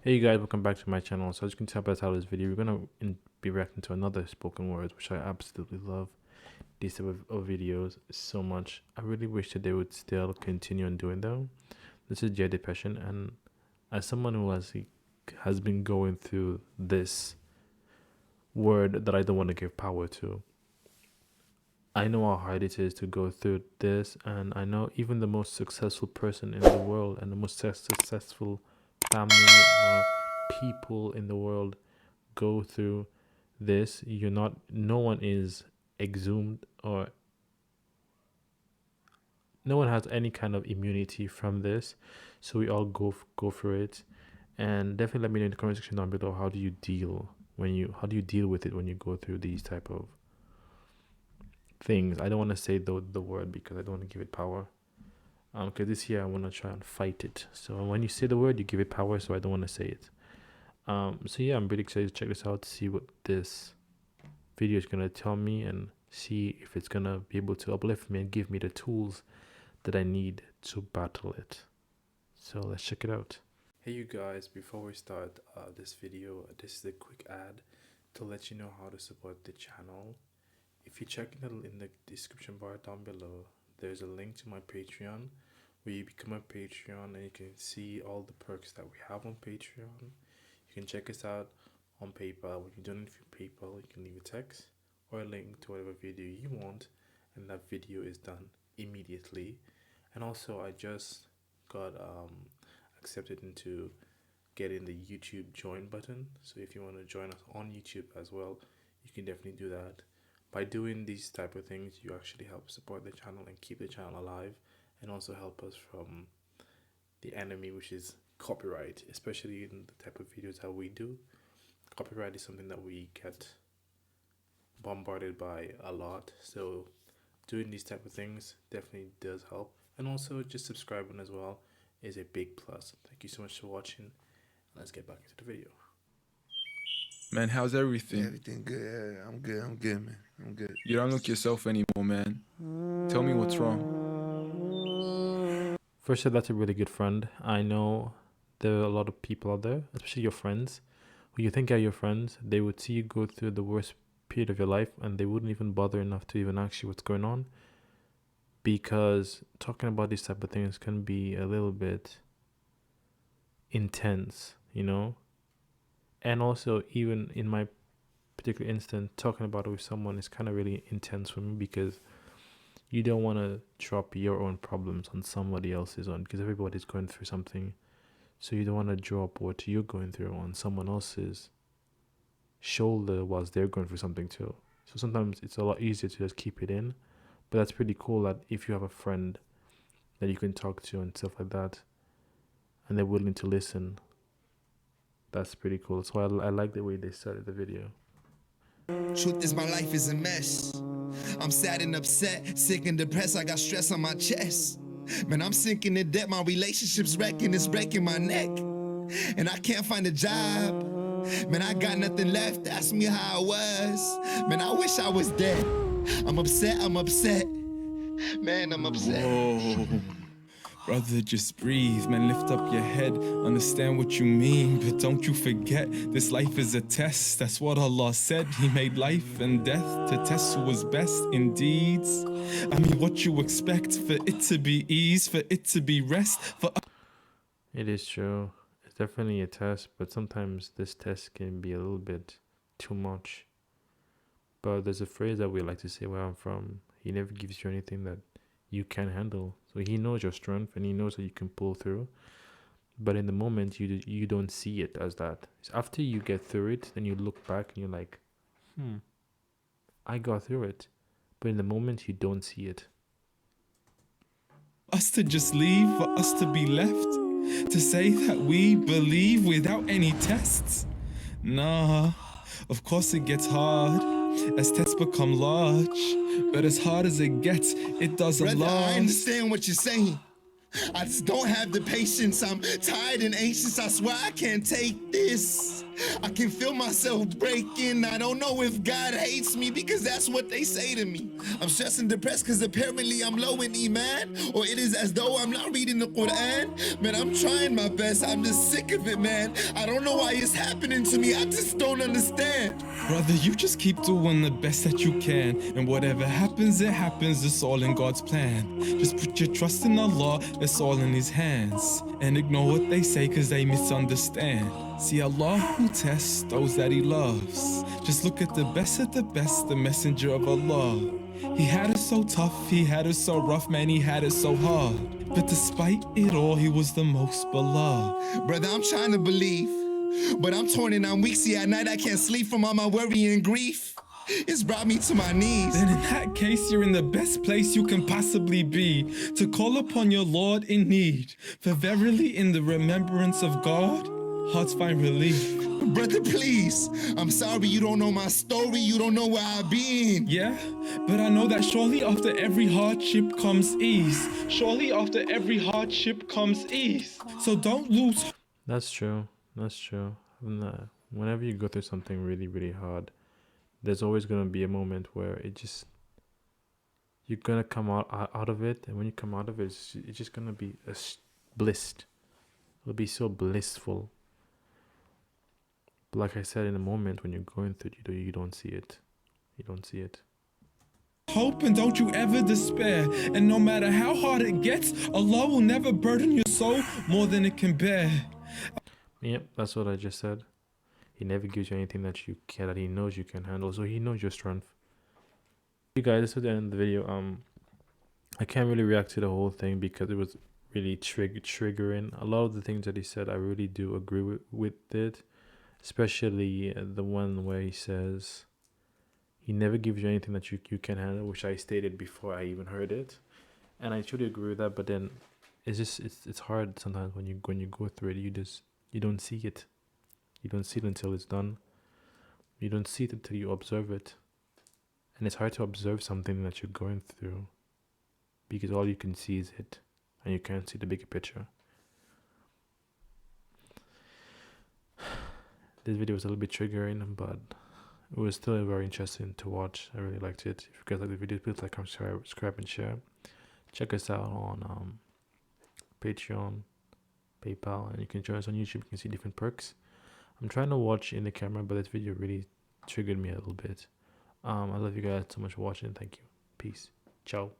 Hey you guys, welcome back to my channel. So as you can tell by the title of this video, we're gonna be reacting to another spoken words, which I absolutely love. These type of videos so much. I really wish that they would still continue on doing them. This is J Depression, and as someone who has been going through this word that I don't want to give power to, I know how hard it is to go through this, and I know even the most successful person in the world and the most successful family or people in the world go through this. No one is exhumed, or no one has any kind of immunity from this, so we all go through it. And definitely let me know in the comment section down below, how do you deal with it when you go through these type of things. I don't want to say the word because I don't want to give it power, because this year I want to try and fight it. So when you say the word, you give it power, so I don't want to say it. So yeah, I'm really excited to check this out, to see what this video is gonna tell me, and see if it's gonna be able to uplift me and give me the tools that I need to battle it. So let's check it out. Hey you guys, before we start this video, this is a quick ad to let you know how to support the channel. If you check in the description bar down below, there's a link to my Patreon where you become a Patreon and you can see all the perks that we have on Patreon. You can check us out on PayPal. When you donate through PayPal, you can leave a text or a link to whatever video you want, and that video is done immediately. And also, I just got accepted into getting the YouTube join button. So if you want to join us on YouTube as well, you can definitely do that. By doing these type of things, you actually help support the channel and keep the channel alive, and also help us from the enemy, which is copyright, especially in the type of videos that we do. Copyright is something that we get bombarded by a lot, so doing these type of things definitely does help. And also just subscribing as well is a big plus. Thank you so much for watching. Let's get back into the video. Man, how's everything? Everything good. Yeah, I'm good, man. I'm good. You don't look yourself anymore, man. Tell me what's wrong. First, that's a really good friend. I know there are a lot of people out there, especially your friends, who you think are your friends. They would see you go through the worst period of your life, and they wouldn't even bother enough to even ask you what's going on, because talking about these type of things can be a little bit intense, you know. And also, even in my particular instance, talking about it with someone is kind of really intense for me, because you don't want to drop your own problems on somebody else's own, because everybody's going through something. So you don't want to drop what you're going through on someone else's shoulder whilst they're going through something too. So sometimes it's a lot easier to just keep it in. But that's pretty cool that if you have a friend that you can talk to and stuff like that, and they're willing to listen, that's pretty cool. So I like the way they started the video. Truth is, my life is a mess. I'm sad and upset, sick and depressed. I got stress on my chest. Man, I'm sinking in debt. My relationship's wrecking, it's breaking my neck. And I can't find a job. Man, I got nothing left. Ask me how I was. Man, I wish I was dead. I'm upset. Man, I'm upset. Whoa. Brother, just breathe, man, lift up your head. Understand what you mean, but don't you forget, this life is a test. That's what Allah said. He made life and death to test who was best in deeds. I mean, what you expect, for it to be ease, for it to be rest, for... It is true. It's definitely a test, but sometimes this test can be a little bit too much. But there's a phrase that we like to say where I'm from: He never gives you anything that you can handle. So He knows your strength, and He knows that you can pull through. But in the moment, you don't see it as that. It's after you get through it, then you look back and you're like, I got through it. But in the moment, you don't see it. us to just leave, for us to be left, to say that we believe without any tests. Nah, of course it gets hard as tests become large, but as hard as it gets, it doesn't Brother, I last. understand what you're saying. I just don't have the patience. I'm tired and anxious. I swear I can't take this. I can feel myself breaking. I don't know if God hates me because that's what they say to me. I'm stressed and depressed because apparently I'm low in Iman, or it is as though I'm not reading the Quran. Man, I'm trying my best. I'm just sick of it, man. I don't know why it's happening to me. I just don't understand. Brother, you just keep doing the best that you can, and whatever happens, it happens. It's all in God's plan. Just put your trust in Allah, it's all in His hands. And ignore what they say cause they misunderstand. See, Allah who tests those that He loves. Just look at the best of the best, the messenger of Allah. He had it so tough, he had it so rough, man, he had it so hard. But despite it all, he was the most beloved. Brother, I'm trying to believe, but I'm torn and I'm weak. See, at night I can't sleep from all my worry and grief. It's brought me to my knees. Then in that case, you're in the best place you can possibly be, to call upon your Lord in need. For verily in the remembrance of God, hearts find relief. Brother, please, I'm sorry you don't know my story. You don't know where I've been. Yeah, but I know that surely after every hardship comes ease. Surely after every hardship comes ease. So don't lose. That's true. That's true. Whenever you go through something really, really hard, there's always going to be a moment where you're going to come out of it. And when you come out of it, it's just going to be blissed. It'll be so blissful. But like I said, in a moment when you're going through it, you don't see it. You don't see it. Hope and don't you ever despair. And no matter how hard it gets, Allah will never burden your soul more than it can bear. Yep, that's what I just said. He never gives you anything that He knows you can handle. So He knows your strength. You guys, this is the end of the video. I can't really react to the whole thing because it was really triggering. A lot of the things that he said, I really do agree with it. Especially the one where he says He never gives you anything that you can handle, which I stated before I even heard it, and I truly agree with that. But then it's hard sometimes when you go through it. You don't see it. You don't see it until it's done. You don't see it until you observe it, and it's hard to observe something that you're going through because all you can see is it, and you can't see the bigger picture. This video was a little bit triggering, but it was still very interesting to watch. I really liked it. If you guys like the video, please like, subscribe, and share. Check us out on Patreon, PayPal, and you can join us on YouTube. You can see different perks. I'm trying to watch in the camera, but this video really triggered me a little bit. I love you guys so much for watching. Thank you. Peace. Ciao.